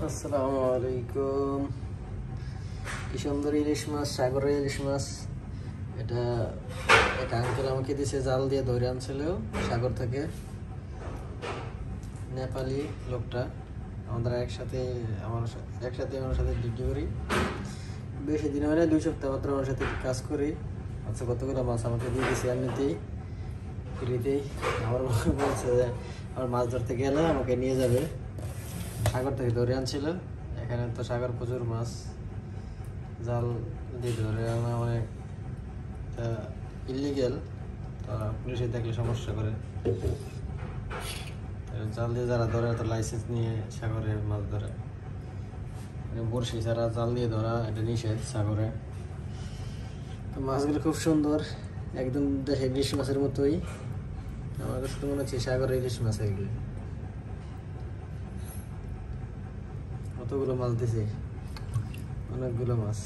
আসসালামু আলাইকুম। কি সুন্দর ইলিশ মাছ, সাগরের ইলিশ মাছ। এটা এক আঙ্কেল আমাকে দিয়েছে, জাল দিয়ে ধরে আনছিল সাগর থেকে। নেপালি লোকটা, আমরা একসাথে আমার সাথে ডিউটি করি। বেশি দিন হয় না, 2 সপ্তাহ মাত্র আমার সাথে কাজ করি। আচ্ছা, কতগুলো মাছ আমাকে দিয়ে দিয়েছে এমনিতেই, ফ্রিতেই। আমার বলছে যে আমার মাছ ধরতে গেলে আমাকে নিয়ে যাবে। সাগর থেকে ধরে আনছিল। এখানে তো সাগর প্রচুর মাছ, জাল দিয়ে ধরে আনা অনেক ইলিগেল। তারা পুলিশে দেখলে সমস্যা করে। জাল দিয়ে যারা ধরে তো লাইসেন্স নিয়ে সাগরে মাছ ধরে। বড়শি ছাড়া জাল দিয়ে ধরা এটা নিষেধ সাগরে। তো মাছগুলো খুব সুন্দর, একদম দেশে ইলিশ মাছের মতোই। আমার কাছে তো মনে হচ্ছে সাগরের ইলিশ মাছ। এগুলো কতগুলো মাছ দিছে, অনেকগুলো মাছ।